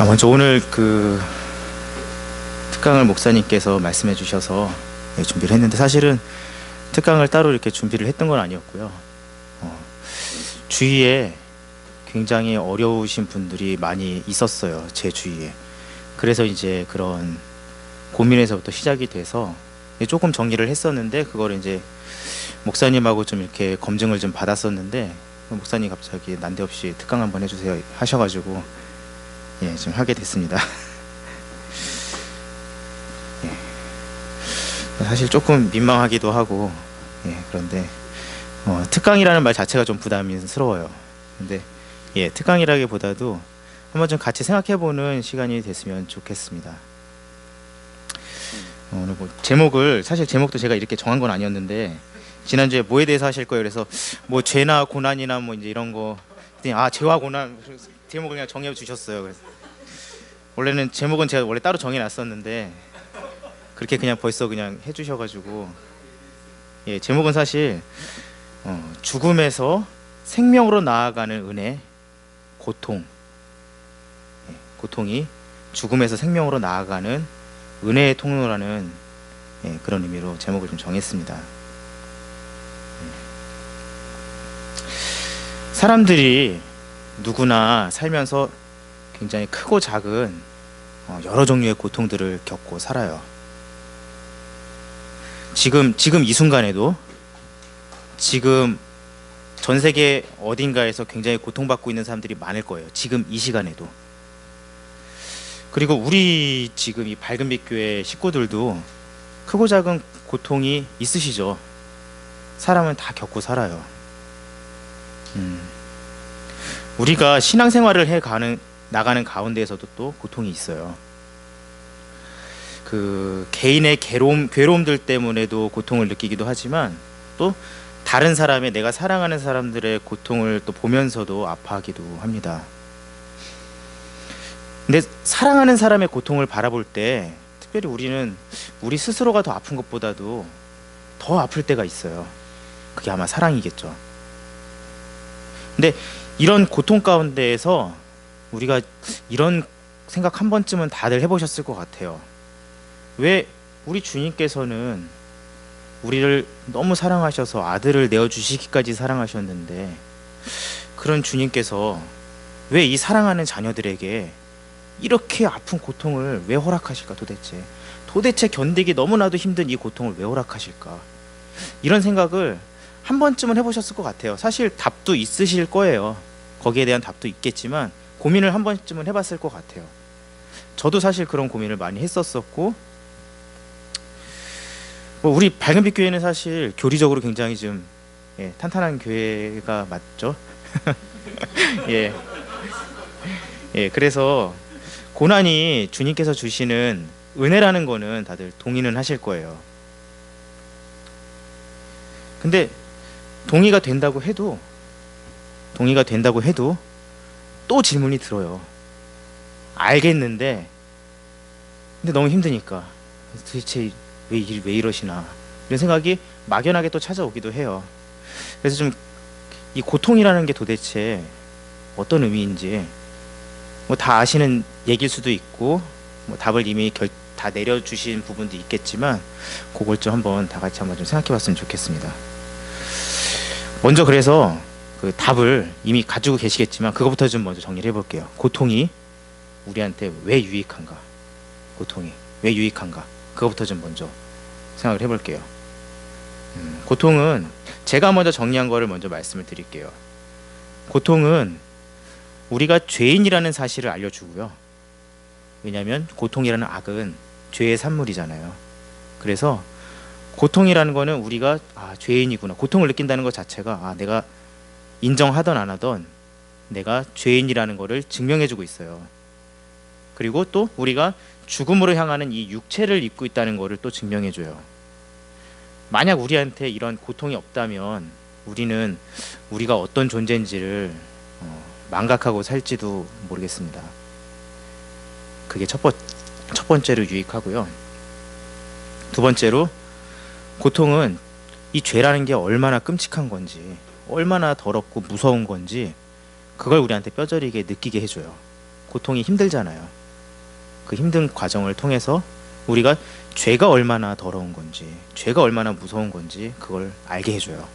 먼저 오늘 특강을 목사님께서 말씀해 주셔서 준비를 했는데, 사실은 특강을 따로 이렇게 준비를 했던 건 아니었고요. 주위에 굉장히 어려우신 분들이 많이 있었어요, 제 주위에. 그래서 이제 그런 고민에서부터 시작이 돼서 조금 정리를 했었는데, 그걸 이제 목사님하고 좀 이렇게 검증을 좀 받았었는데, 목사님 갑자기 난데없이 특강 한번 해주세요 하셔가지고 좀 하게 됐습니다. 사실 조금 민망하기도 하고, 그런데 특강이라는 말 자체가 좀 부담스러워요. 근데 특강이라기보다도 한번 좀 같이 생각해보는 시간이 됐으면 좋겠습니다. 오늘 사실 제목도 제가 이렇게 정한 건 아니었는데, 지난주에 뭐에 대해서 하실 거예요? 그래서 뭐 죄나 고난이나 뭐 이제 이런 거, 죄와 고난 제목을 그냥 정해 주셨어요. 그래서 원래는 제목은 제가 원래 따로 정해 놨었는데, 그렇게 그냥 벌써 그냥 해 주셔가지고, 제목은 사실 죽음에서 생명으로 나아가는 은혜, 고통, 고통이 죽음에서 생명으로 나아가는 은혜의 통로라는 그런 의미로 제목을 좀 정했습니다. 사람들이 누구나 살면서 굉장히 크고 작은 여러 종류의 고통들을 겪고 살아요. 지금 이 순간에도, 지금 전 세계 어딘가에서 굉장히 고통받고 있는 사람들이 많을 거예요. 지금 이 시간에도. 그리고 우리 지금 이 밝은빛 교회 식구들도 크고 작은 고통이 있으시죠. 사람은 다 겪고 살아요. 우리가 신앙생활을 나가는 가운데에서도 또 고통이 있어요. 개인의 괴로움들 때문에도 고통을 느끼기도 하지만, 또 다른 사람의, 내가 사랑하는 사람들의 고통을 또 보면서도 아파하기도 합니다. 근데 사랑하는 사람의 고통을 바라볼 때, 특별히 우리는 우리 스스로가 더 아픈 것보다도 더 아플 때가 있어요. 그게 아마 사랑이겠죠. 근데 이런 고통 가운데에서 우리가 이런 생각 한 번쯤은 다들 해보셨을 것 같아요. 왜 우리 주님께서는 우리를 너무 사랑하셔서 아들을 내어주시기까지 사랑하셨는데, 그런 주님께서 왜 이 사랑하는 자녀들에게 이렇게 아픈 고통을 왜 허락하실까? 도대체 견디기 너무나도 힘든 이 고통을 왜 허락하실까? 이런 생각을 한 번쯤은 해보셨을 것 같아요. 사실 답도 있으실 거예요. 거기에 대한 답도 있겠지만, 고민을 한 번쯤은 해봤을 것 같아요. 저도 사실 그런 고민을 많이 했었었고, 우리 밝은빛 교회는 사실 교리적으로 굉장히 좀 탄탄한 교회가 맞죠? 그래서 고난이 주님께서 주시는 은혜라는 거는 다들 동의는 하실 거예요. 근데 동의가 된다고 해도 또 질문이 들어요. 알겠는데, 근데 너무 힘드니까 도대체 왜 이러시나, 이런 생각이 막연하게 또 찾아오기도 해요. 그래서 좀 이 고통이라는 게 도대체 어떤 의미인지, 다 아시는 얘기일 수도 있고, 답을 이미 다 내려주신 부분도 있겠지만, 그걸 좀 다 같이 한번 좀 생각해봤으면 좋겠습니다. 먼저 그래서 답을 이미 가지고 계시겠지만, 그거부터 좀 먼저 정리를 해볼게요. 고통이 우리한테 왜 유익한가? 그거부터 좀 먼저 생각을 해볼게요. 고통은, 제가 먼저 정리한 거를 먼저 말씀을 드릴게요. 고통은 우리가 죄인이라는 사실을 알려주고요. 왜냐하면 고통이라는 악은 죄의 산물이잖아요. 그래서 고통이라는 거는 우리가 죄인이구나, 고통을 느낀다는 것 자체가 내가 인정하던 안 하던 내가 죄인이라는 거를 증명해주고 있어요. 그리고 또 우리가 죽음으로 향하는 이 육체를 입고 있다는 거를 또 증명해줘요. 만약 우리한테 이런 고통이 없다면 우리가 어떤 존재인지를 망각하고 살지도 모르겠습니다. 그게 첫 번째로 유익하고요. 두 번째로, 고통은 이 죄라는 게 얼마나 끔찍한 건지, 얼마나 더럽고 무서운 건지, 그걸 우리한테 뼈저리게 느끼게 해줘요. 고통이 힘들잖아요. 그 힘든 과정을 통해서 우리가 죄가 얼마나 더러운 건지, 죄가 얼마나 무서운 건지 그걸 알게 해줘요.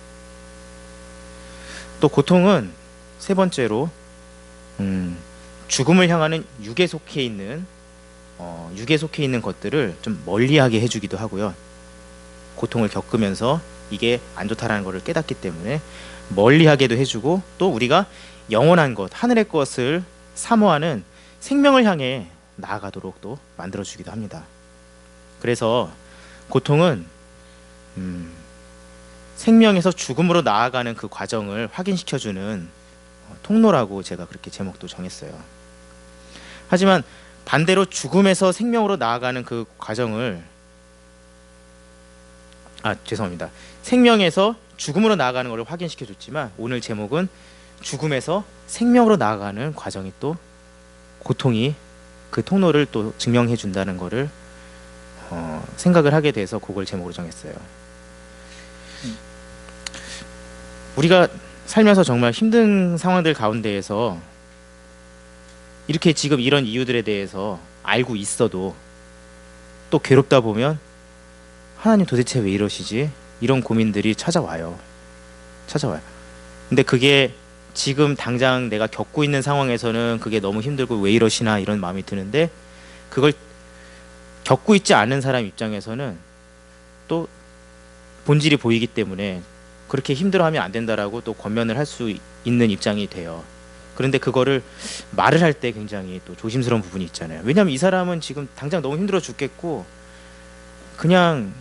또 고통은 세 번째로 죽음을 향하는 육에 속해 있는 것들을 좀 멀리하게 해주기도 하고요. 고통을 겪으면서 이게 안 좋다라는 것을 깨닫기 때문에 멀리하게도 해주고, 또 우리가 영원한 것, 하늘의 것을 사모하는 생명을 향해 나아가도록 또 만들어주기도 합니다. 그래서 고통은 생명에서 죽음으로 나아가는 그 과정을 확인시켜주는 통로라고 제가 그렇게 제목도 정했어요. 하지만 반대로 죽음에서 생명으로 나아가는 그 과정을 생명에서 죽음으로 나아가는 것을 확인시켜줬지만, 오늘 제목은 죽음에서 생명으로 나아가는 과정이 또 고통이 그 통로를 또 증명해 준다는 것을 생각을 하게 돼서 그걸 제목으로 정했어요. 우리가 살면서 정말 힘든 상황들 가운데에서 이렇게 지금 이런 이유들에 대해서 알고 있어도 또 괴롭다 보면 하나님 도대체 왜 이러시지? 이런 고민들이 찾아와요. 근데 그게 지금 당장 내가 겪고 있는 상황에서는 그게 너무 힘들고 왜 이러시나 이런 마음이 드는데, 그걸 겪고 있지 않은 사람 입장에서는 또 본질이 보이기 때문에 그렇게 힘들어하면 안 된다라고 또 권면을 할 수 있는 입장이 돼요. 그런데 그거를 말을 할 때 굉장히 또 조심스러운 부분이 있잖아요. 왜냐하면 이 사람은 지금 당장 너무 힘들어 죽겠고 그냥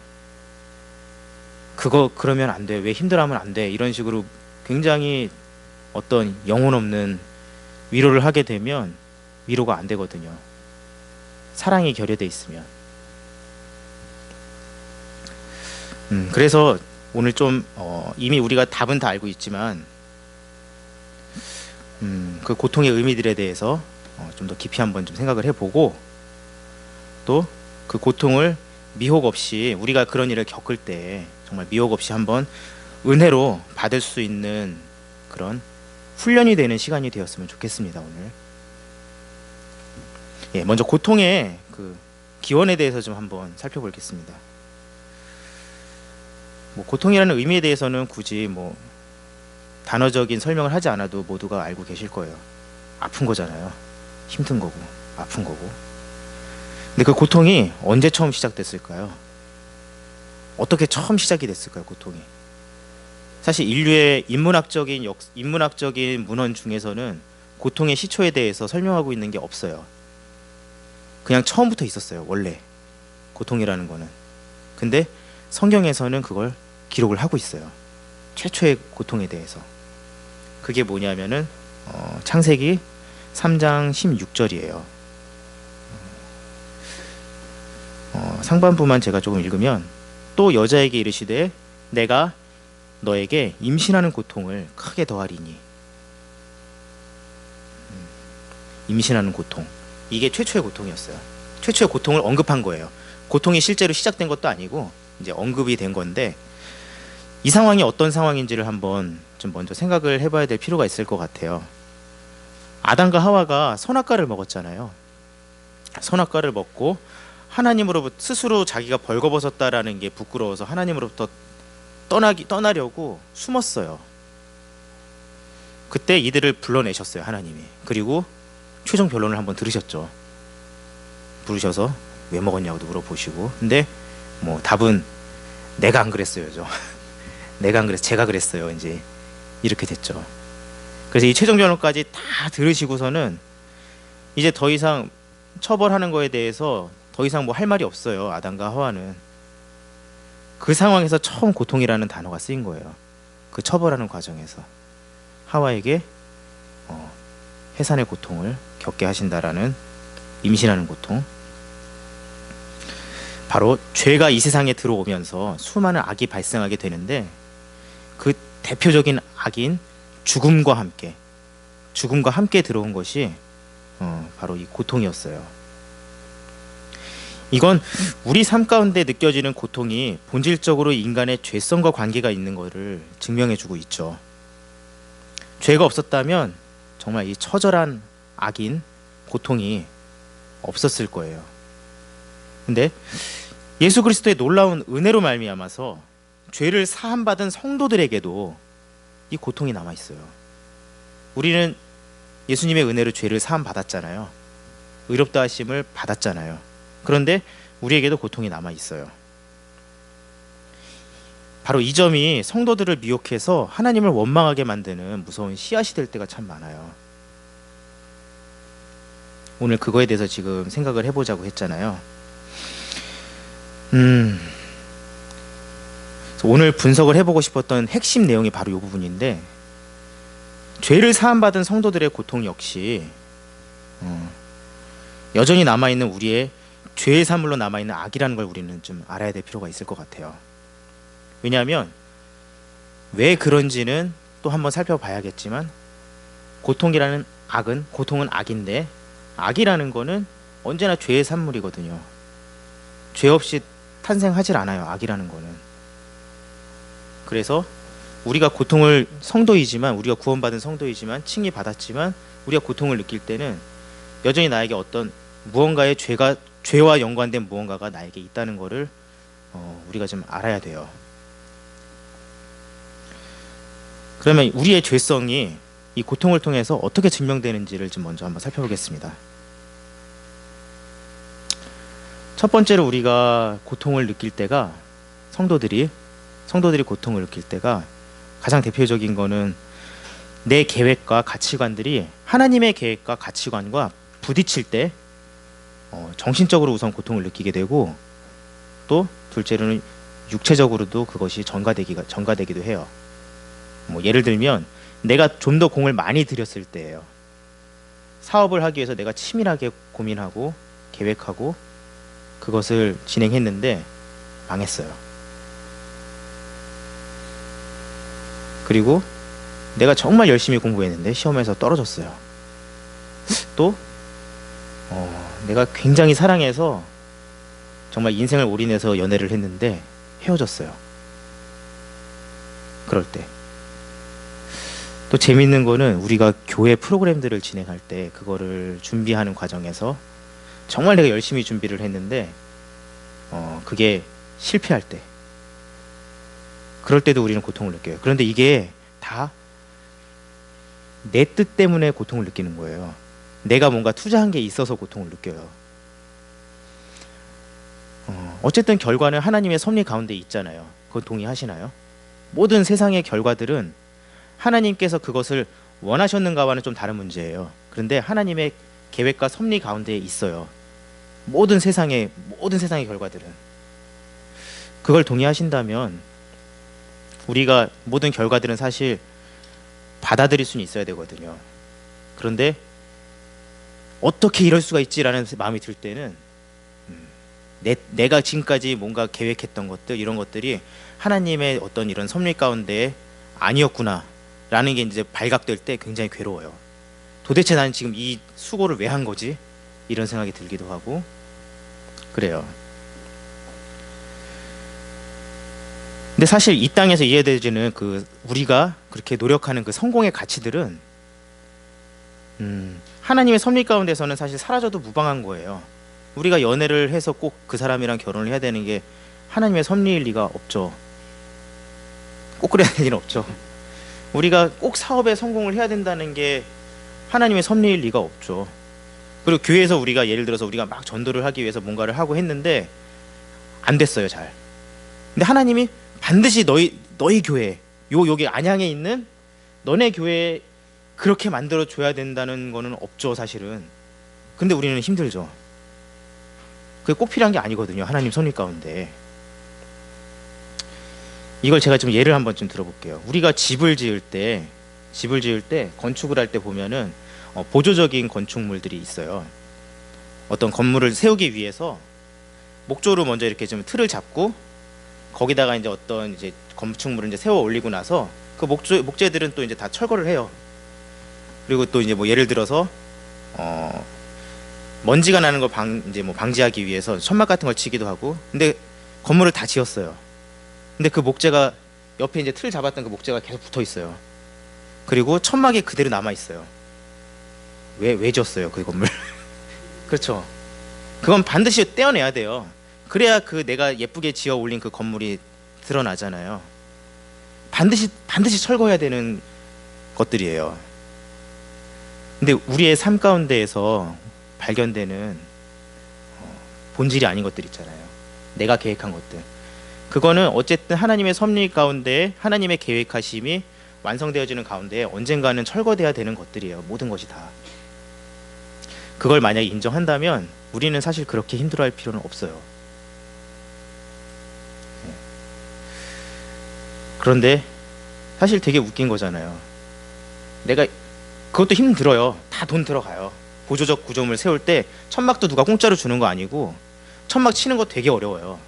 그러면 안 돼, 왜 힘들어하면 안 돼, 이런 식으로 굉장히 어떤 영혼 없는 위로를 하게 되면 위로가 안 되거든요. 사랑이 결여돼 있으면. 그래서 오늘 좀 이미 우리가 답은 다 알고 있지만 그 고통의 의미들에 대해서 좀 더 깊이 한번 좀 생각을 해보고, 또 그 고통을 미혹 없이, 우리가 그런 일을 겪을 때 정말 미혹 없이 한번 은혜로 받을 수 있는 그런 훈련이 되는 시간이 되었으면 좋겠습니다. 오늘 먼저 고통의 그 기원에 대해서 좀 한번 살펴보겠습니다. 고통이라는 의미에 대해서는 굳이 단어적인 설명을 하지 않아도 모두가 알고 계실 거예요. 아픈 거잖아요. 힘든 거고 아픈 거고. 근데 그 고통이 언제 처음 시작됐을까요? 어떻게 처음 시작이 됐을까요? 고통이. 사실 인류의 인문학적인 문헌 중에서는 고통의 시초에 대해서 설명하고 있는 게 없어요. 그냥 처음부터 있었어요. 원래 고통이라는 거는. 근데 성경에서는 그걸 기록을 하고 있어요. 최초의 고통에 대해서. 그게 뭐냐면은 창세기 3장 16절이에요. 상반부만 제가 조금 읽으면, 또 여자에게 이르시되 내가 너에게 임신하는 고통을 크게 더하리니. 임신하는 고통, 이게 최초의 고통이었어요. 최초의 고통을 언급한 거예요. 고통이 실제로 시작된 것도 아니고 이제 언급이 된 건데, 이 상황이 어떤 상황인지를 한번 좀 먼저 생각을 해봐야 될 필요가 있을 것 같아요. 아담과 하와가 선악과를 먹었잖아요. 선악과를 먹고 하나님으로부터 스스로 자기가 벌거벗었다라는 게 부끄러워서 하나님으로부터 떠나려고 숨었어요. 그때 이들을 불러내셨어요, 하나님이. 그리고 최종 변론을 한번 들으셨죠. 부르셔서 왜 먹었냐고도 물어보시고. 근데 답은 내가 안 그랬어요죠. 내가 안 그랬어, 제가 그랬어요. 이제 이렇게 됐죠. 그래서 이 최종 변론까지 다 들으시고서는 이제 더 이상 처벌하는 거에 대해서 더 이상 할 말이 없어요. 아담과 하와는. 그 상황에서 처음 고통이라는 단어가 쓰인 거예요. 그 처벌하는 과정에서 하와에게 해산의 고통을 겪게 하신다라는, 임신하는 고통. 바로 죄가 이 세상에 들어오면서 수많은 악이 발생하게 되는데, 그 대표적인 악인 죽음과 함께 들어온 것이 바로 이 고통이었어요. 이건 우리 삶 가운데 느껴지는 고통이 본질적으로 인간의 죄성과 관계가 있는 것을 증명해주고 있죠. 죄가 없었다면 정말 이 처절한 악인 고통이 없었을 거예요. 근데 예수 그리스도의 놀라운 은혜로 말미암아서 죄를 사함받은 성도들에게도 이 고통이 남아 있어요. 우리는 예수님의 은혜로 죄를 사함 받았잖아요. 의롭다 하심을 받았잖아요. 그런데 우리에게도 고통이 남아 있어요. 바로 이 점이 성도들을 미혹해서 하나님을 원망하게 만드는 무서운 씨앗이 될 때가 참 많아요. 오늘 그거에 대해서 지금 생각을 해보자고 했잖아요. 오늘 분석을 해보고 싶었던 핵심 내용이 바로 이 부분인데, 죄를 사함받은 성도들의 고통 역시 여전히 남아있는 우리의 죄의 산물로 남아있는 악이라는 걸 우리는 좀 알아야 될 필요가 있을 것 같아요. 왜냐하면 왜 그런지는 또 한번 살펴봐야겠지만, 고통은 악인데 악이라는 거는 언제나 죄의 산물이거든요. 죄 없이 탄생하질 않아요, 악이라는 거는. 그래서 우리가 고통을 우리가 구원받은 성도이지만, 칭의 받았지만 우리가 고통을 느낄 때는 여전히 나에게 어떤 무언가의 죄와 연관된 무언가가 나에게 있다는 것을 우리가 좀 알아야 돼요. 그러면 우리의 죄성이 이 고통을 통해서 어떻게 증명되는지를 좀 먼저 한번 살펴보겠습니다. 첫 번째로 우리가 고통을 느낄 때가, 성도들이 고통을 느낄 때가 가장 대표적인 거는 내 계획과 가치관들이 하나님의 계획과 가치관과 부딪힐 때 정신적으로 우선 고통을 느끼게 되고, 또 둘째로는 육체적으로도 그것이 전가되기도 해요. 예를 들면 내가 좀 더 공을 많이 들였을 때예요. 사업을 하기 위해서 내가 치밀하게 고민하고 계획하고 그것을 진행했는데 망했어요. 그리고 내가 정말 열심히 공부했는데 시험에서 떨어졌어요. 또 내가 굉장히 사랑해서 정말 인생을 올인해서 연애를 했는데 헤어졌어요. 그럴 때. 또 재밌는 거는 우리가 교회 프로그램들을 진행할 때 그거를 준비하는 과정에서 정말 내가 열심히 준비를 했는데 그게 실패할 때, 그럴 때도 우리는 고통을 느껴요. 그런데 이게 다 내 뜻 때문에 고통을 느끼는 거예요. 내가 뭔가 투자한 게 있어서 고통을 느껴요. 어쨌든 결과는 하나님의 섭리 가운데 있잖아요. 그건 동의하시나요? 모든 세상의 결과들은 하나님께서 그것을 원하셨는가와는 좀 다른 문제예요. 그런데 하나님의 계획과 섭리 가운데 있어요. 모든 세상의 결과들은. 그걸 동의하신다면 우리가 모든 결과들은 사실 받아들일 수는 있어야 되거든요. 그런데 어떻게 이럴 수가 있지라는 마음이 들 때는 내가 지금까지 뭔가 계획했던 것들, 이런 것들이 하나님의 어떤 이런 섭리 가운데 아니었구나 라는 게 이제 발각될 때 굉장히 괴로워요. 도대체 나는 지금 이 수고를 왜 한 거지? 이런 생각이 들기도 하고 그래요. 근데 사실 이 땅에서 이해되지는 우리가 그렇게 노력하는 그 성공의 가치들은 하나님의 섭리 가운데서는 사실 사라져도 무방한 거예요. 우리가 연애를 해서 꼭 그 사람이랑 결혼을 해야 되는 게 하나님의 섭리일 리가 없죠. 꼭 그래야 될 일은 없죠. 우리가 꼭 사업에 성공을 해야 된다는 게 하나님의 섭리일 리가 없죠. 그리고 교회에서 우리가 예를 들어서 우리가 막 전도를 하기 위해서 뭔가를 하고 했는데 안 됐어요, 잘. 근데 하나님이 반드시 너희 교회, 여기 안양에 있는 너네 교회에 그렇게 만들어 줘야 된다는 거는 없죠, 사실은. 근데 우리는 힘들죠. 그게 꼭 필요한 게 아니거든요, 하나님 섭리 가운데. 이걸 제가 좀 예를 한번 좀 들어볼게요. 우리가 집을 지을 때 건축을 할 때 보면은 보조적인 건축물들이 있어요. 어떤 건물을 세우기 위해서 목조로 먼저 이렇게 좀 틀을 잡고 거기다가 이제 어떤 이제 건축물을 이제 세워 올리고 나서 그 목재들은 또 이제 다 철거를 해요. 그리고 또 이제 예를 들어서 먼지가 나는 걸 방지하기 위해서 천막 같은 걸 치기도 하고. 근데 건물을 다 지었어요. 근데 그 목재가 옆에 이제 틀 잡았던 그 목재가 계속 붙어 있어요. 그리고 천막이 그대로 남아 있어요. 왜 지었어요, 그 건물? 그렇죠. 그건 반드시 떼어내야 돼요. 그래야 그 내가 예쁘게 지어 올린 그 건물이 드러나잖아요. 반드시 철거해야 되는 것들이에요. 근데 우리의 삶 가운데에서 발견되는 본질이 아닌 것들 있잖아요. 내가 계획한 것들. 그거는 어쨌든 하나님의 섭리 가운데 하나님의 계획하심이 완성되어지는 가운데 언젠가는 철거돼야 되는 것들이에요. 모든 것이 다. 그걸 만약에 인정한다면 우리는 사실 그렇게 힘들어할 필요는 없어요. 그런데 사실 되게 웃긴 거잖아요. 내가 그것도 힘들어요. 다 돈 들어가요. 보조적 구조물 세울 때 천막도 누가 공짜로 주는 거 아니고 천막 치는 거 되게 어려워요.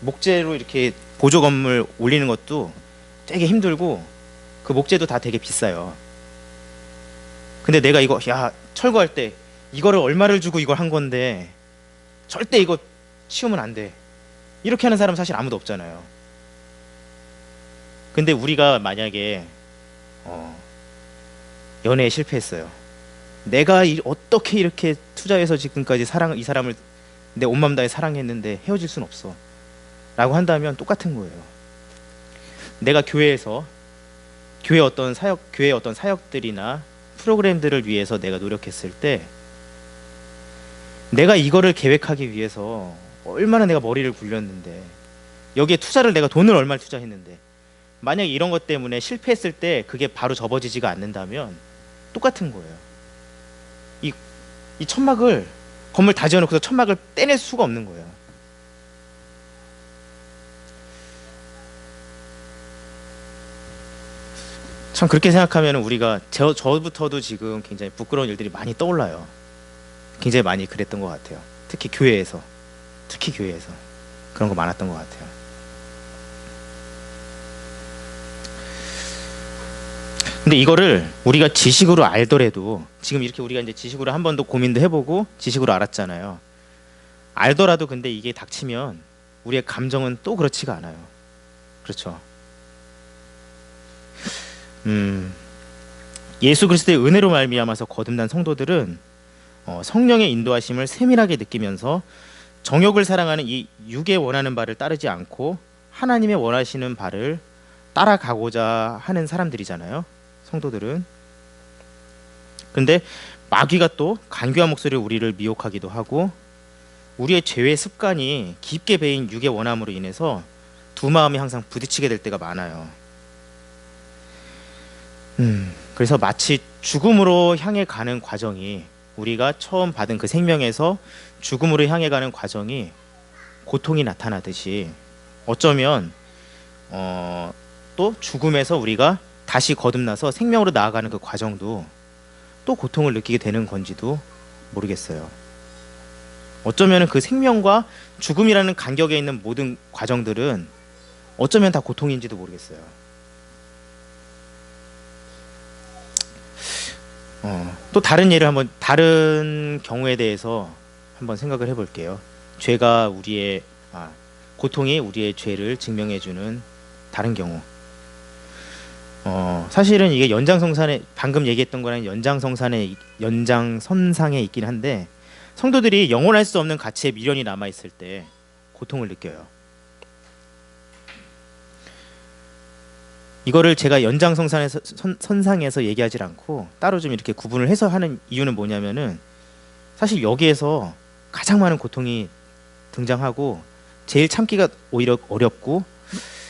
목재로 이렇게 보조 건물 올리는 것도 되게 힘들고 그 목재도 다 되게 비싸요. 근데 내가 이거 철거할 때 이거를 얼마를 주고 이걸 한 건데 절대 이거 치우면 안 돼. 이렇게 하는 사람 사실 아무도 없잖아요. 근데 우리가 만약에 연애에 실패했어요. 내가 어떻게 이렇게 투자해서 지금까지 이 사람을 내 온 맘 다해 사랑했는데 헤어질 순 없어 라고 한다면 똑같은 거예요. 내가 교회의 어떤 사역들이나 프로그램들을 위해서 내가 노력했을 때 내가 이거를 계획하기 위해서 얼마나 내가 머리를 굴렸는데 여기에 내가 돈을 얼마를 투자했는데 만약에 이런 것 때문에 실패했을 때 그게 바로 접어지지가 않는다면 똑같은 거예요. 이 천막을 건물 다 지어놓고서 천막을 떼낼 수가 없는 거예요. 참 그렇게 생각하면 우리가 저부터도 지금 굉장히 부끄러운 일들이 많이 떠올라요. 굉장히 많이 그랬던 것 같아요. 특히 교회에서 그런 거 많았던 것 같아요. 근데 이거를 우리가 지식으로 알더라도 지금 이렇게 우리가 이제 지식으로 한 번 더 고민도 해보고 지식으로 알았잖아요. 알더라도 근데 이게 닥치면 우리의 감정은 또 그렇지가 않아요. 그렇죠. 예수 그리스도의 은혜로 말미암아서 거듭난 성도들은 성령의 인도하심을 세밀하게 느끼면서 정욕을 사랑하는 이 육의 원하는 바를 따르지 않고 하나님의 원하시는 바를 따라가고자 하는 사람들이잖아요. 성도들은. 근데 마귀가 또 간교한 목소리로 우리를 미혹하기도 하고 우리의 죄의 습관이 깊게 배인 육의 원함으로 인해서 두 마음이 항상 부딪히게 될 때가 많아요. 그래서 마치 죽음으로 향해 가는 과정이 우리가 처음 받은 그 생명에서 죽음으로 향해 가는 과정이 고통이 나타나듯이 어쩌면 또 죽음에서 우리가 다시 거듭나서 생명으로 나아가는 그 과정도 또 고통을 느끼게 되는 건지도 모르겠어요. 어쩌면 그 생명과 죽음이라는 간격에 있는 모든 과정들은 어쩌면 다 고통인지도 모르겠어요. 또 다른 경우에 대해서 한번 생각을 해볼게요. 고통이 우리의 죄를 증명해주는 다른 경우. 사실은 이게 방금 얘기했던 거랑 연장선상에 있긴 한데 성도들이 영원할 수 없는 가치의 미련이 남아 있을 때 고통을 느껴요. 이거를 제가 선상에서 얘기하지 않고 따로 좀 이렇게 구분을 해서 하는 이유는 뭐냐면은 사실 여기에서 가장 많은 고통이 등장하고 제일 참기가 오히려 어렵고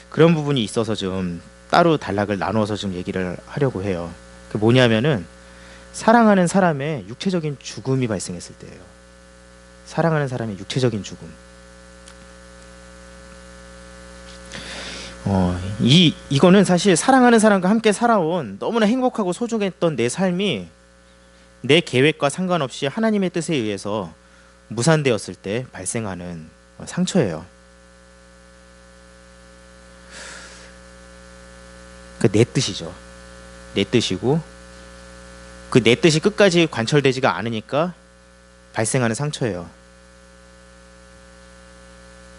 그런 부분이 있어서 좀 따로 단락을 나누어서 좀 얘기를 하려고 해요. 그 뭐냐면은 사랑하는 사람의 육체적인 죽음이 발생했을 때예요. 사랑하는 사람의 육체적인 죽음. 이거는 사실 사랑하는 사람과 함께 살아온 너무나 행복하고 소중했던 내 삶이 내 계획과 상관없이 하나님의 뜻에 의해서 무산되었을 때 발생하는 상처예요. 그 내 뜻이죠. 내 뜻이고 그 내 뜻이 끝까지 관철되지가 않으니까 발생하는 상처예요.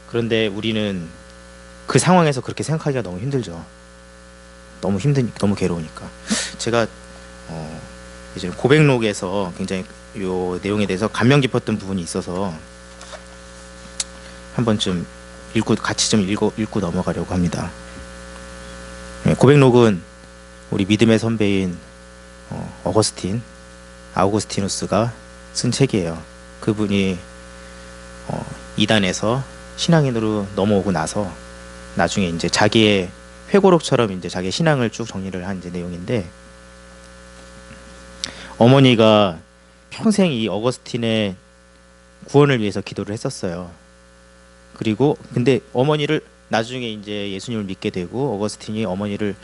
그런데 우리는 그 상황에서 그렇게 생각하기가 너무 힘들죠. 너무 괴로우니까. 제가 예전에 고백록에서 굉장히 요 내용에 대해서 감명 깊었던 부분이 있어서 한번 좀 같이 좀 읽고 넘어가려고 합니다. 고백록은 우리 믿음의 선배인 아우구스티누스가 쓴 책이에요. 그분이 이단에서 신앙인으로 넘어오고 나서 나중에 이제 자기의 회고록처럼 이제 자기의 신앙을 쭉 정리를 한 이제 내용인데, 어머니가 평생 이 어거스틴의 구원을 위해서 기도를 했었어요. 그리고 근데 어머니를 나중에 이제 예수님을 믿게 되고 어거스틴이 어머니를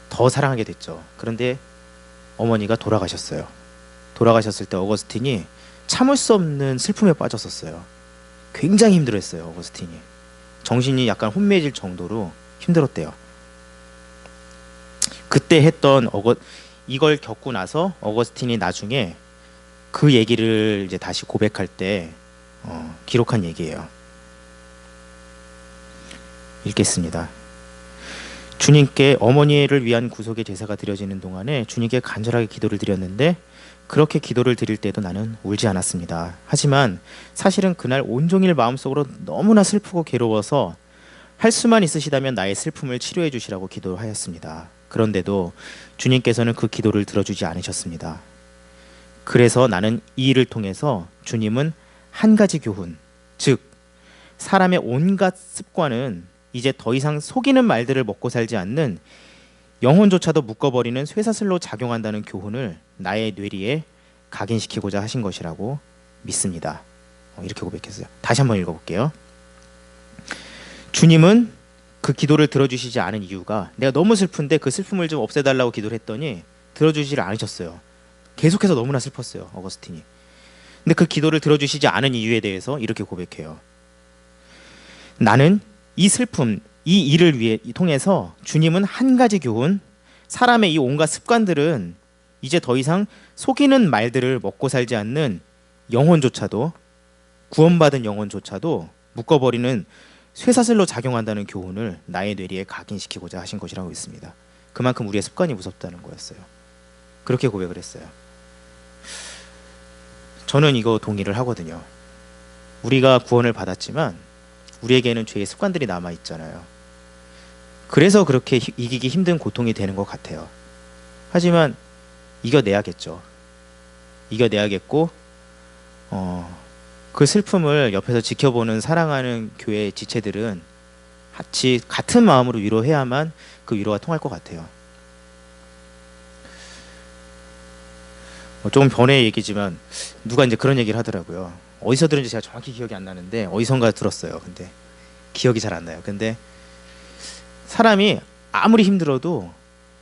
더 사랑하게 됐죠. 그런데 어머니가 돌아가셨어요. 돌아가셨을 때 어거스틴이 참을 수 없는 슬픔에 빠졌었어요. 굉장히 힘들었어요. 어거스틴이 정신이 약간 혼미해질 정도로 힘들었대요. 그때 했던 이걸 겪고 나서 어거스틴이 나중에 그 얘기를 이제 다시 고백할 때 기록한 얘기예요. 읽겠습니다. 주님께 어머니를 위한 구속의 제사가 드려지는 동안에 주님께 간절하게 기도를 드렸는데, 그렇게 기도를 드릴 때도 나는 울지 않았습니다. 하지만 사실은 그날 온종일 마음속으로 너무나 슬프고 괴로워서 할 수만 있으시다면 나의 슬픔을 치료해 주시라고 기도하였습니다. 그런데도 주님께서는 그 기도를 들어주지 않으셨습니다. 그래서 나는 이 일을 통해서 주님은 한 가지 교훈, 즉 사람의 온갖 습관은 이제 더 이상 속이는 말들을 먹고 살지 않는 영혼조차도 묶어버리는 쇠사슬로 작용한다는 교훈을 나의 뇌리에 각인시키고자 하신 것이라고 믿습니다. 이렇게 고백했어요. 다시 한번 읽어볼게요. 주님은 그 기도를 들어주시지 않은 이유가, 내가 너무 슬픈데 그 슬픔을 좀 없애달라고 기도를 했더니 들어주지를 않으셨어요. 계속해서 너무나 슬펐어요, 어거스틴이. 근데 그 기도를 들어주시지 않은 이유에 대해서 이렇게 고백해요. 나는 이 슬픔, 이 일을 통해서 주님은 한 가지 교훈, 사람의 이 온갖 습관들은 이제 더 이상 속이는 말들을 먹고 살지 않는 영혼조차도, 구원받은 영혼조차도 묶어버리는 쇠사슬로 작용한다는 교훈을 나의 뇌리에 각인시키고자 하신 것이라고 했습니다. 그만큼 우리의 습관이 무섭다는 거였어요. 그렇게 고백을 했어요. 저는 이거 동의를 하거든요. 우리가 구원을 받았지만 우리에게는 죄의 습관들이 남아있잖아요. 그래서 그렇게 이기기 힘든 고통이 되는 것 같아요. 하지만 이겨내야겠죠. 이겨내야겠고 그 슬픔을 옆에서 지켜보는 사랑하는 교회 지체들은 같은 마음으로 위로해야만 그 위로가 통할 것 같아요. 조금 변의 얘기지만 누가 이제 그런 얘기를 하더라고요. 어디서 들은지 제가 정확히 기억이 안 나는데 어디선가 들었어요. 근데 기억이 잘 안 나요. 근데 사람이 아무리 힘들어도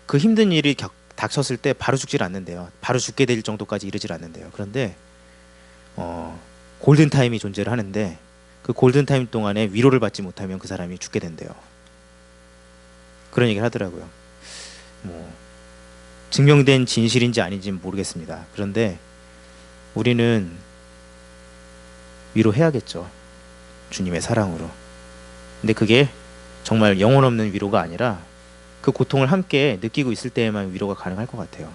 그 힘든 일이 닥쳤을 때 바로 죽질 않는데요. 바로 죽게 될 정도까지 이르질 않는데요. 그런데 골든타임이 존재를 하는데 그 골든타임 동안에 위로를 받지 못하면 그 사람이 죽게 된대요. 그런 얘기를 하더라고요. 증명된 진실인지 아닌지는 모르겠습니다. 그런데 우리는 위로해야겠죠. 주님의 사랑으로. 근데 그게 정말 영혼 없는 위로가 아니라 그 고통을 함께 느끼고 있을 때에만 위로가 가능할 것 같아요.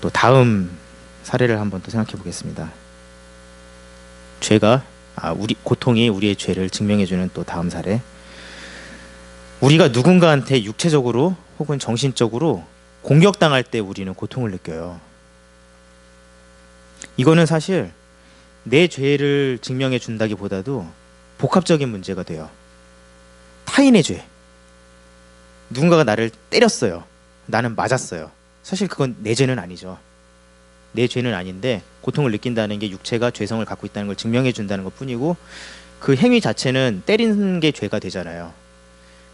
또 다음 사례를 한번 또 생각해 보겠습니다. 고통이 우리의 죄를 증명해주는 또 다음 사례. 우리가 누군가한테 육체적으로 혹은 정신적으로 공격당할 때 우리는 고통을 느껴요. 이거는 사실 내 죄를 증명해 준다기보다도 복합적인 문제가 돼요. 타인의 죄. 누군가가 나를 때렸어요. 나는 맞았어요. 사실 그건 내 죄는 아니죠. 내 죄는 아닌데 고통을 느낀다는 게 육체가 죄성을 갖고 있다는 걸 증명해 준다는 것 뿐이고, 그 행위 자체는 때리는 게 죄가 되잖아요.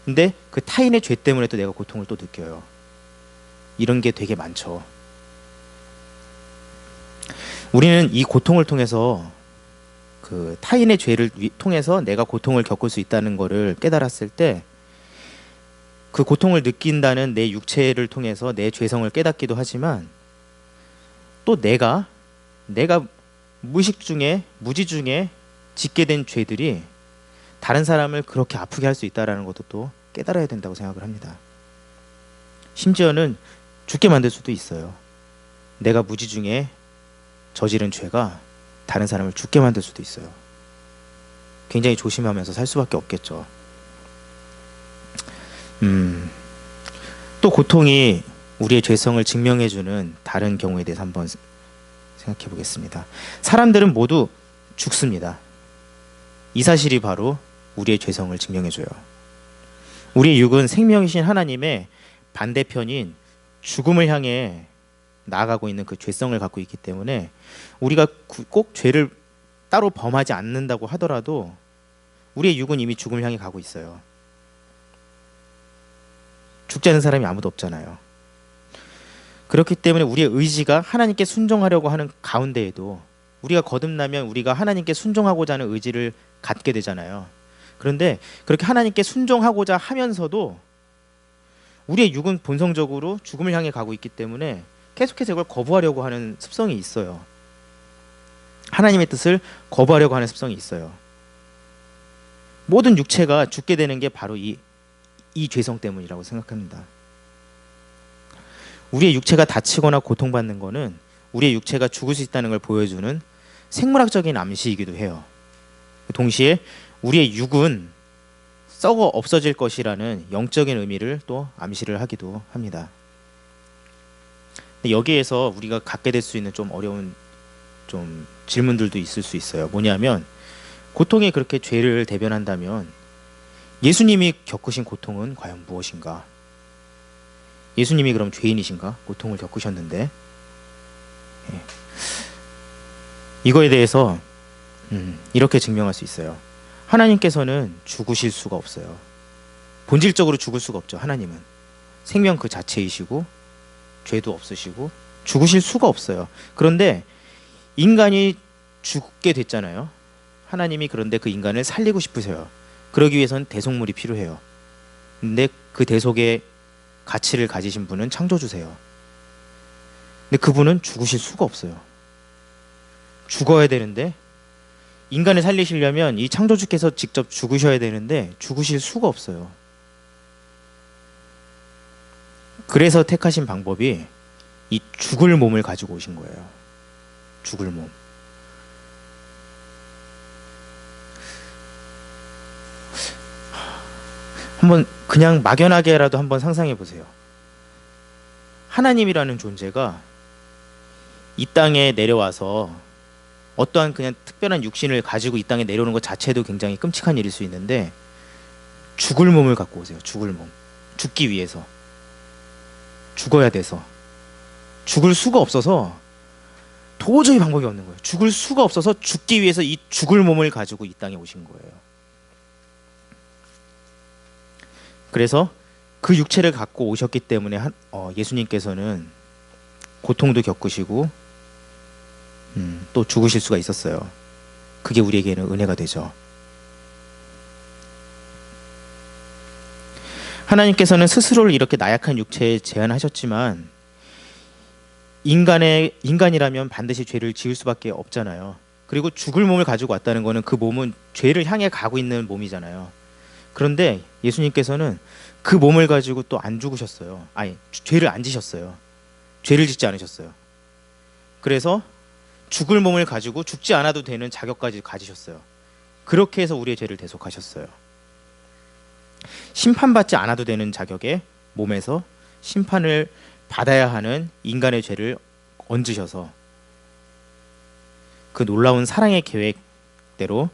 근데 그 타인의 죄 때문에 또 내가 고통을 또 느껴요. 이런 게 되게 많죠. 우리는 이 고통을 통해서 그 타인의 죄를 통해서 내가 고통을 겪을 수 있다는 거를 깨달았을 때, 그 고통을 느낀다는 내 육체를 통해서 내 죄성을 깨닫기도 하지만, 또 내가 무지 중에 짓게 된 죄들이 다른 사람을 그렇게 아프게 할 수 있다는 것도 또 깨달아야 된다고 생각을 합니다. 심지어는 죽게 만들 수도 있어요. 내가 무지 중에 저지른 죄가 다른 사람을 죽게 만들 수도 있어요. 굉장히 조심하면서 살 수밖에 없겠죠. 또 고통이 우리의 죄성을 증명해주는 다른 경우에 대해서 한번 생각해 보겠습니다. 사람들은 모두 죽습니다. 이 사실이 바로 우리의 죄성을 증명해줘요. 우리의 육은 생명이신 하나님의 반대편인 죽음을 향해 나아가고 있는 그 죄성을 갖고 있기 때문에 우리가 꼭 죄를 따로 범하지 않는다고 하더라도 우리의 육은 이미 죽음을 향해 가고 있어요. 죽지 않은 사람이 아무도 없잖아요. 그렇기 때문에 우리의 의지가 하나님께 순종하려고 하는 가운데에도 우리가 거듭나면 우리가 하나님께 순종하고자 하는 의지를 갖게 되잖아요. 그런데 그렇게 하나님께 순종하고자 하면서도 우리의 육은 본성적으로 죽음을 향해 가고 있기 때문에 계속해서 이걸 거부하려고 하는 습성이 있어요. 하나님의 뜻을 거부하려고 하는 습성이 있어요. 모든 육체가 죽게 되는 게 바로 이 죄성 때문이라고 생각합니다. 우리의 육체가 다치거나 고통받는 것은 우리의 육체가 죽을 수 있다는 걸 보여주는 생물학적인 암시이기도 해요. 동시에 우리의 육은 썩어 없어질 것이라는 영적인 의미를 또 암시를 하기도 합니다. 근데 여기에서 우리가 갖게 될 수 있는 좀 어려운 좀 질문들도 있을 수 있어요. 뭐냐면 고통이 그렇게 죄를 대변한다면 예수님이 겪으신 고통은 과연 무엇인가? 예수님이 그럼 죄인이신가? 고통을 겪으셨는데 이거에 대해서 이렇게 증명할 수 있어요. 하나님께서는 죽으실 수가 없어요. 본질적으로 죽을 수가 없죠. 하나님은 생명 그 자체이시고 죄도 없으시고 죽으실 수가 없어요. 그런데 인간이 죽게 됐잖아요. 하나님이 그런데 그 인간을 살리고 싶으세요. 그러기 위해서는 대속물이 필요해요. 근데 그 대속의 가치를 가지신 분은 창조주세요. 근데 그분은 죽으실 수가 없어요. 죽어야 되는데 인간을 살리시려면 이 창조주께서 직접 죽으셔야 되는데 죽으실 수가 없어요. 그래서 택하신 방법이 이 죽을 몸을 가지고 오신 거예요. 죽을 몸. 한번 그냥 막연하게라도 한번 상상해 보세요. 하나님이라는 존재가 이 땅에 내려와서 어떠한 그냥 특별한 육신을 가지고 이 땅에 내려오는 것 자체도 굉장히 끔찍한 일일 수 있는데 죽을 몸을 갖고 오세요. 죽을 몸. 죽기 위해서. 죽어야 돼서. 죽을 수가 없어서 도저히 방법이 없는 거예요. 죽을 수가 없어서 죽기 위해서 이 죽을 몸을 가지고 이 땅에 오신 거예요. 그래서 그 육체를 갖고 오셨기 때문에 예수님께서는 고통도 겪으시고 또 죽으실 수가 있었어요. 그게 우리에게는 은혜가 되죠. 하나님께서는 스스로를 이렇게 나약한 육체에 제한하셨지만 인간이라면 반드시 죄를 지을 수밖에 없잖아요. 그리고 죽을 몸을 가지고 왔다는 거는 그 몸은 죄를 향해 가고 있는 몸이잖아요. 그런데 예수님께서는 그 몸을 가지고 또 안 죽으셨어요. 아니, 죄를 안 지셨어요. 죄를 짓지 않으셨어요. 그래서 죽을 몸을 가지고 죽지 않아도 되는 자격까지 가지셨어요. 그렇게 해서 우리의 죄를 대속하셨어요. 심판받지 않아도 되는 자격의 몸에서 심판을 받아야 하는 인간의 죄를 얹으셔서 그 놀라운 사랑의 계획대로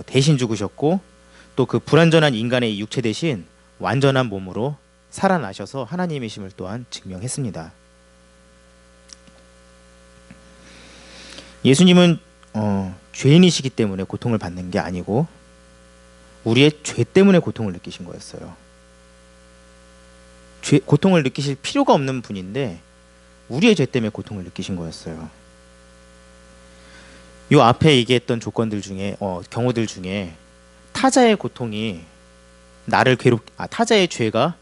대신 죽으셨고 또 그 불완전한 인간의 육체 대신 완전한 몸으로 살아나셔서 하나님이심을 또한 증명했습니다. 예수님은 죄인이시기 때문에 고통을 받는 게 아니고 우리의 죄 때문에 고통을 느끼신 거였어요. 고통을 느끼실 필요가 없는 분인데 우리의 죄 때문에 고통을 느끼신 거였어요. 요 앞에 얘기했던 조건들 중에 경우들 중에 타자의 고통이 타자의 죄가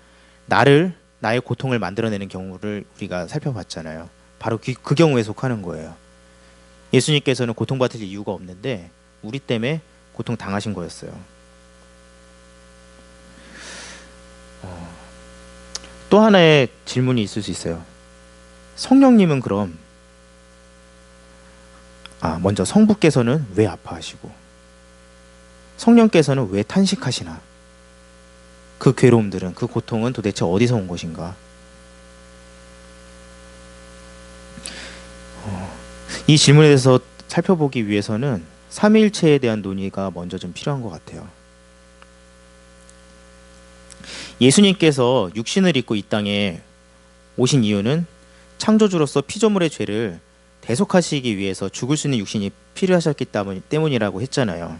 나의 고통을 만들어내는 경우를 우리가 살펴봤잖아요. 바로 그 경우에 속하는 거예요. 예수님께서는 고통받을 이유가 없는데 우리 때문에 고통 당하신 거였어요. 또 하나의 질문이 있을 수 있어요. 성령님은 그럼 먼저 성부께서는 왜 아파하시고 성령께서는 왜 탄식하시나? 그 괴로움들은, 그 고통은 도대체 어디서 온 것인가? 이 질문에 대해서 살펴보기 위해서는 삼위일체에 대한 논의가 먼저 좀 필요한 것 같아요. 예수님께서 육신을 입고 이 땅에 오신 이유는 창조주로서 피조물의 죄를 대속하시기 위해서 죽을 수 있는 육신이 필요하셨기 때문이라고 했잖아요.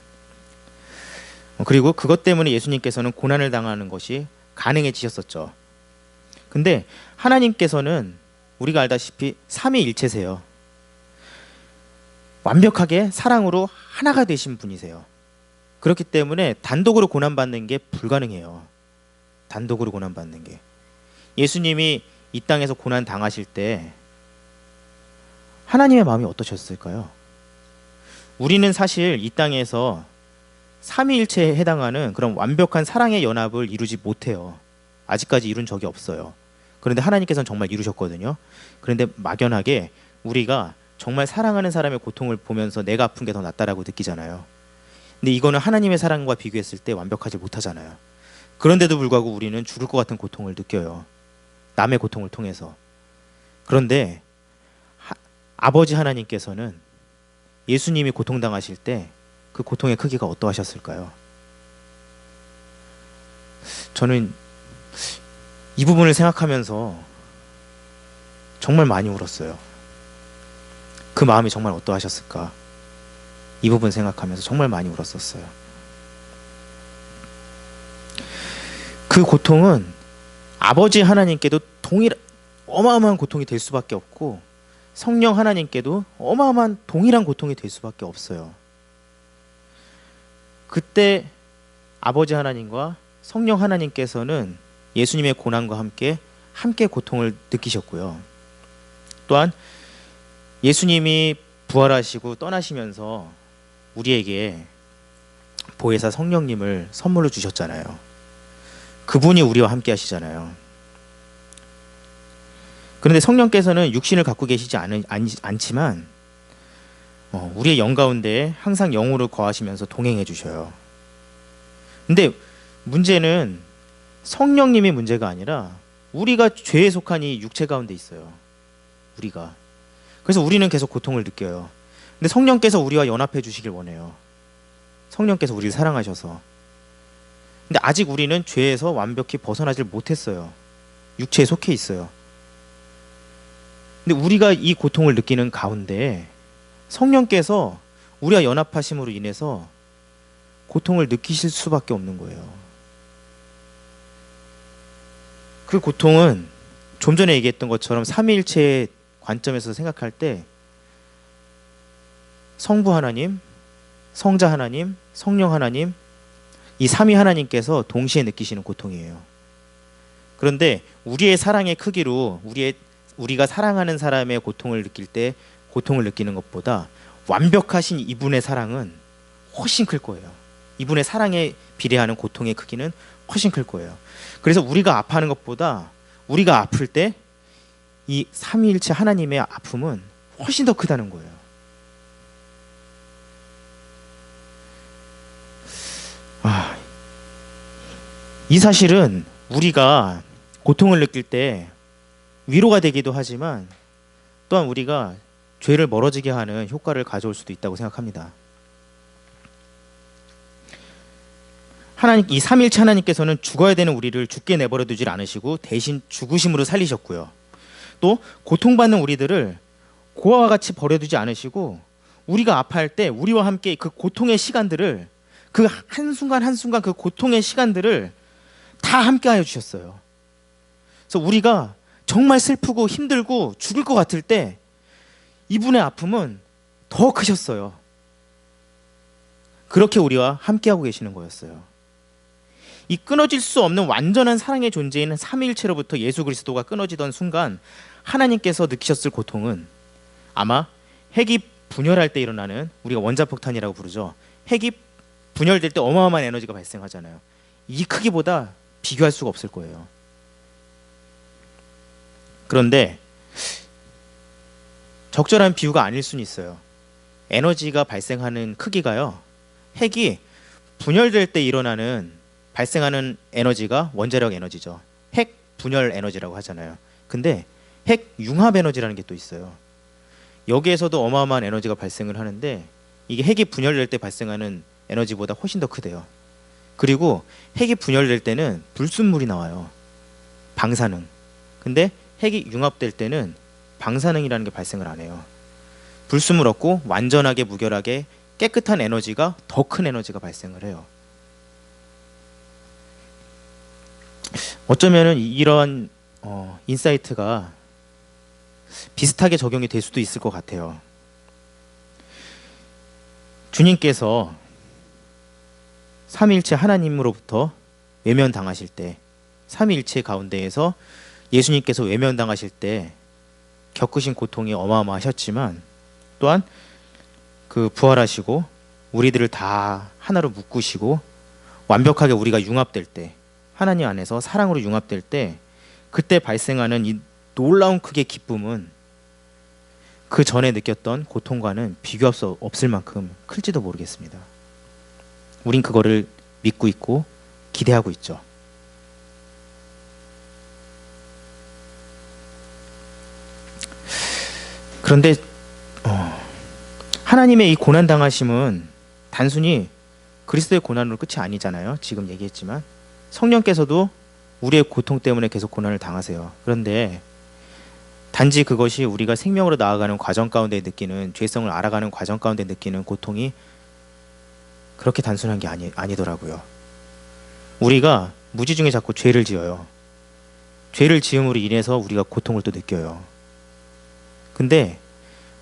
그리고 그것 때문에 예수님께서는 고난을 당하는 것이 가능해지셨었죠. 근데 하나님께서는 우리가 알다시피 삼위일체세요. 완벽하게 사랑으로 하나가 되신 분이세요. 그렇기 때문에 단독으로 고난받는 게 불가능해요. 단독으로 고난받는 게. 예수님이 이 땅에서 고난 당하실 때 하나님의 마음이 어떠셨을까요? 우리는 사실 이 땅에서 삼위일체에 해당하는 그런 완벽한 사랑의 연합을 이루지 못해요. 아직까지 이룬 적이 없어요. 그런데 하나님께서는 정말 이루셨거든요. 그런데 막연하게 우리가 정말 사랑하는 사람의 고통을 보면서 내가 아픈 게 더 낫다라고 느끼잖아요. 근데 이거는 하나님의 사랑과 비교했을 때 완벽하지 못하잖아요. 그런데도 불구하고 우리는 죽을 것 같은 고통을 느껴요. 남의 고통을 통해서. 그런데 아버지 하나님께서는 예수님이 고통당하실 때 그 고통의 크기가 어떠하셨을까요? 저는 이 부분을 생각하면서 정말 많이 울었어요. 그 마음이 정말 어떠하셨을까? 이 부분 생각하면서 정말 많이 울었었어요. 그 고통은 아버지 하나님께도 어마어마한 고통이 될 수밖에 없고 성령 하나님께도 어마어마한 동일한 고통이 될 수밖에 없어요. 그때 아버지 하나님과 성령 하나님께서는 예수님의 고난과 함께 고통을 느끼셨고요. 또한 예수님이 부활하시고 떠나시면서 우리에게 보혜사 성령님을 선물로 주셨잖아요. 그분이 우리와 함께 하시잖아요. 그런데 성령께서는 육신을 갖고 계시지 않지만 우리의 영 가운데 항상 영으로 거하시면서 동행해 주셔요. 근데 문제는 성령님이 문제가 아니라 우리가 죄에 속한 이 육체 가운데 있어요. 우리가. 그래서 우리는 계속 고통을 느껴요. 근데 성령께서 우리와 연합해 주시길 원해요. 성령께서 우리를 사랑하셔서. 근데 아직 우리는 죄에서 완벽히 벗어나질 못했어요. 육체에 속해 있어요. 근데 우리가 이 고통을 느끼는 가운데 성령께서 우리와 연합하심으로 인해서 고통을 느끼실 수밖에 없는 거예요. 그 고통은 좀 전에 얘기했던 것처럼 삼위일체의 관점에서 생각할 때 성부 하나님, 성자 하나님, 성령 하나님, 이 삼위 하나님께서 동시에 느끼시는 고통이에요. 그런데 우리의 사랑의 크기로 우리가 사랑하는 사람의 고통을 느낄 때 고통을 느끼는 것보다 완벽하신 이분의 사랑은 훨씬 클 거예요. 이분의 사랑에 비례하는 고통의 크기는 훨씬 클 거예요. 그래서 우리가 아파하는 것보다 우리가 아플 때 이 삼위일체 하나님의 아픔은 훨씬 더 크다는 거예요. 이 사실은 우리가 고통을 느낄 때 위로가 되기도 하지만 또한 우리가 죄를 멀어지게 하는 효과를 가져올 수도 있다고 생각합니다. 이 삼위일체 하나님께서는 죽어야 되는 우리를 죽게 내버려 두질 않으시고 대신 죽으심으로 살리셨고요. 또 고통받는 우리들을 고아와 같이 버려두지 않으시고 우리가 아파할 때 우리와 함께 그 고통의 시간들을 그 한순간 한순간 그 고통의 시간들을 다 함께 하여 주셨어요. 그래서 우리가 정말 슬프고 힘들고 죽을 것 같을 때 이분의 아픔은 더 크셨어요. 그렇게 우리와 함께하고 계시는 거였어요. 이 끊어질 수 없는 완전한 사랑의 존재인 삼위일체로부터 예수 그리스도가 끊어지던 순간 하나님께서 느끼셨을 고통은 아마 핵이 분열할 때 일어나는, 우리가 원자폭탄이라고 부르죠. 핵이 분열될 때 어마어마한 에너지가 발생하잖아요. 이 크기보다 비교할 수가 없을 거예요. 그런데 적절한 비유가 아닐 수는 있어요. 에너지가 발생하는 크기가요. 핵이 분열될 때 발생하는 에너지가 원자력 에너지죠. 핵 분열 에너지라고 하잖아요. 근데 핵 융합 에너지라는 게 또 있어요. 여기에서도 어마어마한 에너지가 발생을 하는데 이게 핵이 분열될 때 발생하는 에너지보다 훨씬 더 크대요. 그리고 핵이 분열될 때는 불순물이 나와요. 방사능. 근데 핵이 융합될 때는 방사능이라는 게 발생을 안 해요. 불순물 없고 완전하게 무결하게 깨끗한 에너지가 더 큰 에너지가 발생을 해요. 어쩌면은 이런 인사이트가 비슷하게 적용이 될 수도 있을 것 같아요. 주님께서 삼위일체 하나님으로부터 외면당하실 때, 삼위일체 가운데에서 예수님께서 외면당하실 때 겪으신 고통이 어마어마하셨지만 또한 그 부활하시고 우리들을 다 하나로 묶으시고 완벽하게 우리가 융합될 때, 하나님 안에서 사랑으로 융합될 때 그때 발생하는 이 놀라운 크기의 기쁨은 그 전에 느꼈던 고통과는 비교할 수 없을 만큼 클지도 모르겠습니다. 우린 그거를 믿고 있고 기대하고 있죠. 그런데 하나님의 이 고난당하심은 단순히 그리스도의 고난으로 끝이 아니잖아요. 지금 얘기했지만 성령께서도 우리의 고통 때문에 계속 고난을 당하세요. 그런데 단지 그것이 우리가 생명으로 나아가는 과정 가운데 느끼는, 죄성을 알아가는 과정 가운데 느끼는 고통이 그렇게 단순한 게 아니더라고요. 우리가 무지 중에 자꾸 죄를 지어요. 죄를 지음으로 인해서 우리가 고통을 또 느껴요. 근데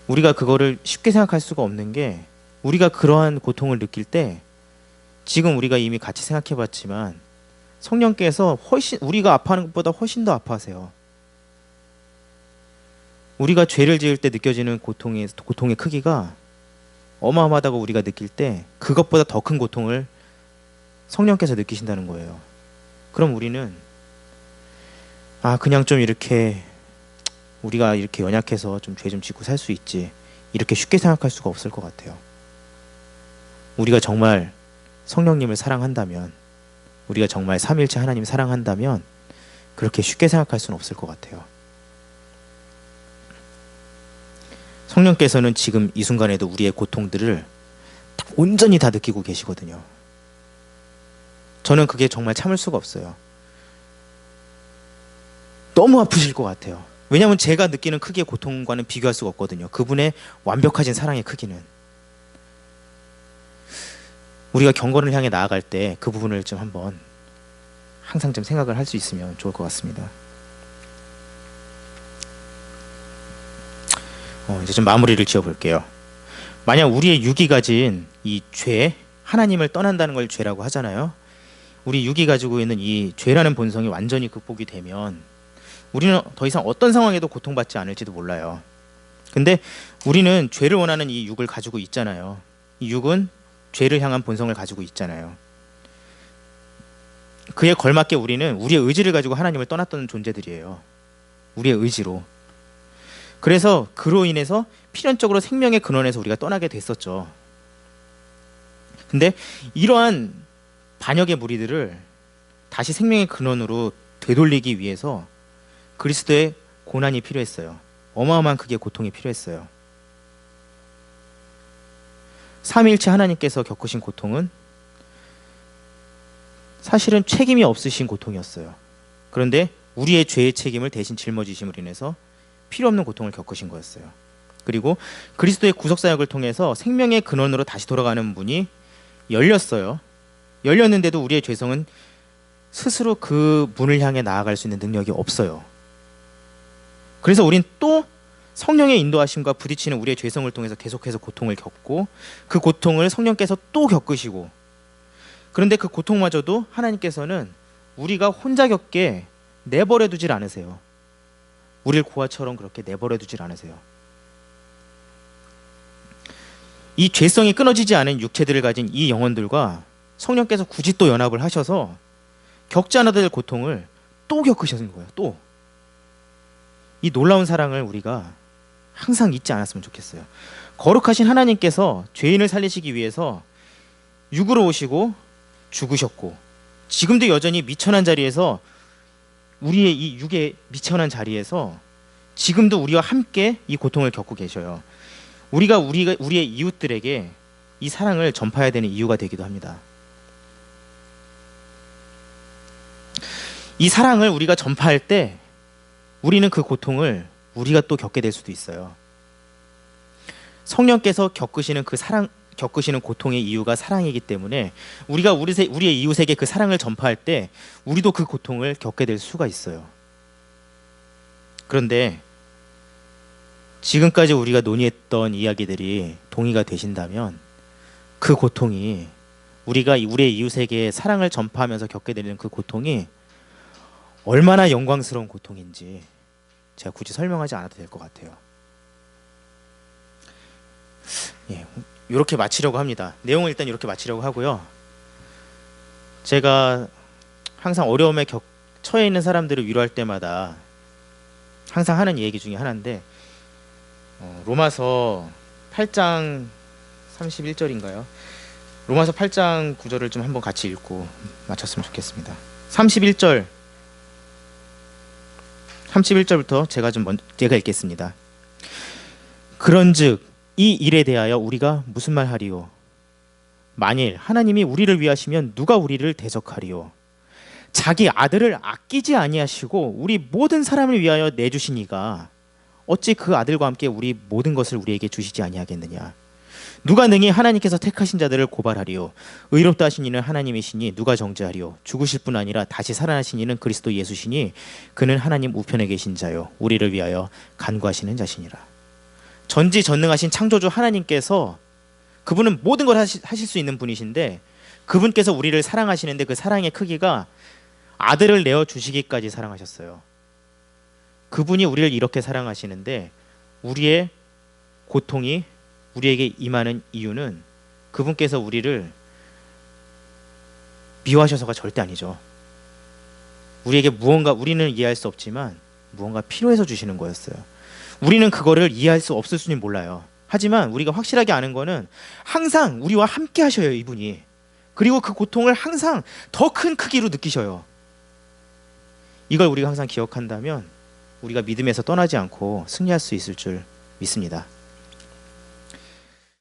우리가 그거를 쉽게 생각할 수가 없는 게, 우리가 그러한 고통을 느낄 때 지금 우리가 이미 같이 생각해 봤지만 성령께서 훨씬, 우리가 아파하는 것보다 훨씬 더 아파하세요. 우리가 죄를 지을 때 느껴지는 고통의 크기가 어마어마하다고 우리가 느낄 때 그것보다 더 큰 고통을 성령께서 느끼신다는 거예요. 그럼 우리는 그냥 좀 이렇게 우리가 이렇게 연약해서 좀 죄 좀 짓고 살 수 있지, 이렇게 쉽게 생각할 수가 없을 것 같아요. 우리가 정말 성령님을 사랑한다면, 우리가 정말 삼위일체 하나님을 사랑한다면 그렇게 쉽게 생각할 수는 없을 것 같아요. 성령께서는 지금 이 순간에도 우리의 고통들을 온전히 다 느끼고 계시거든요. 저는 그게 정말 참을 수가 없어요. 너무 아프실 것 같아요. 왜냐하면 제가 느끼는 크기의 고통과는 비교할 수가 없거든요. 그분의 완벽하신 사랑의 크기는. 우리가 경건을 향해 나아갈 때 그 부분을 좀 한번 항상 좀 생각을 할 수 있으면 좋을 것 같습니다. 이제 좀 마무리를 지어볼게요. 만약 우리의 육이 가진 이 죄, 하나님을 떠난다는 걸 죄라고 하잖아요. 우리 육이 가지고 있는 이 죄라는 본성이 완전히 극복이 되면 우리는 더 이상 어떤 상황에도 고통받지 않을지도 몰라요. 근데 우리는 죄를 원하는 이 육을 가지고 있잖아요. 이 육은 죄를 향한 본성을 가지고 있잖아요. 그에 걸맞게 우리는 우리의 의지를 가지고 하나님을 떠났던 존재들이에요. 우리의 의지로. 그래서 그로 인해서 필연적으로 생명의 근원에서 우리가 떠나게 됐었죠. 근데 이러한 반역의 무리들을 다시 생명의 근원으로 되돌리기 위해서 그리스도의 고난이 필요했어요. 어마어마한 크기의 고통이 필요했어요. 삼위일체 하나님께서 겪으신 고통은 사실은 책임이 없으신 고통이었어요. 그런데 우리의 죄의 책임을 대신 짊어지심으로 인해서 필요 없는 고통을 겪으신 거였어요. 그리고 그리스도의 구속사역을 통해서 생명의 근원으로 다시 돌아가는 문이 열렸어요. 열렸는데도 우리의 죄성은 스스로 그 문을 향해 나아갈 수 있는 능력이 없어요. 그래서 우린 또 성령의 인도하심과 부딪히는 우리의 죄성을 통해서 계속해서 고통을 겪고, 그 고통을 성령께서 또 겪으시고, 그런데 그 고통마저도 하나님께서는 우리가 혼자 겪게 내버려 두질 않으세요. 우리를 고아처럼 그렇게 내버려 두질 않으세요. 이 죄성이 끊어지지 않은 육체들을 가진 이 영혼들과 성령께서 굳이 또 연합을 하셔서 겪지 않아도 될 고통을 또 겪으시는 거예요. 또. 이 놀라운 사랑을 우리가 항상 잊지 않았으면 좋겠어요. 거룩하신 하나님께서 죄인을 살리시기 위해서 육으로 오시고 죽으셨고 지금도 여전히 미천한 자리에서 우리의 이 육의 미천한 자리에서 지금도 우리와 함께 이 고통을 겪고 계셔요. 우리가 우리의 이웃들에게 이 사랑을 전파해야 되는 이유가 되기도 합니다. 이 사랑을 우리가 전파할 때 우리는 그 고통을 우리가 또 겪게 될 수도 있어요. 성령께서 겪으시는 고통의 이유가 사랑이기 때문에 우리가 우리의 이웃에게 그 사랑을 전파할 때 우리도 그 고통을 겪게 될 수가 있어요. 그런데 지금까지 우리가 논의했던 이야기들이 동의가 되신다면 그 고통이 우리가 우리의 이웃에게 사랑을 전파하면서 겪게 되는 그 고통이 얼마나 영광스러운 고통인지 제가 굳이 설명하지 않아도 될 것 같아요. 예, 이렇게 마치려고 합니다. 내용을 일단 이렇게 마치려고 하고요. 제가 항상 어려움에 처해 있는 사람들을 위로할 때마다 항상 하는 얘기 중에 하나인데 로마서 8장 31절인가요? 로마서 8장 9절을 좀 한번 같이 읽고 마쳤으면 좋겠습니다. 31절부터 제가 읽겠습니다. 그런즉 이 일에 대하여 우리가 무슨 말 하리요? 만일 하나님이 우리를 위하시면 누가 우리를 대적하리요? 자기 아들을 아끼지 아니하시고 우리 모든 사람을 위하여 내주시니가 어찌 그 아들과 함께 우리 모든 것을 우리에게 주시지 아니하겠느냐? 누가 능히 하나님께서 택하신 자들을 고발하리요? 의롭다 하신 이는 하나님이시니 누가 정죄하리요? 죽으실 뿐 아니라 다시 살아나신 이는 그리스도 예수시니 그는 하나님 우편에 계신 자요 우리를 위하여 간구하시는 자시니라. 전지전능하신 창조주 하나님께서 그분은 모든 걸 하실 수 있는 분이신데 그분께서 우리를 사랑하시는데 그 사랑의 크기가 아들을 내어주시기까지 사랑하셨어요. 그분이 우리를 이렇게 사랑하시는데 우리의 고통이 우리에게 임하는 이유는 그분께서 우리를 미워하셔서가 절대 아니죠. 우리는 이해할 수 없지만 무언가 필요해서 주시는 거였어요. 우리는 그거를 이해할 수 없을 수는 몰라요. 하지만 우리가 확실하게 아는 거는 항상 우리와 함께 하셔요, 이분이. 그리고 그 고통을 항상 더 큰 크기로 느끼셔요. 이걸 우리가 항상 기억한다면 우리가 믿음에서 떠나지 않고 승리할 수 있을 줄 믿습니다.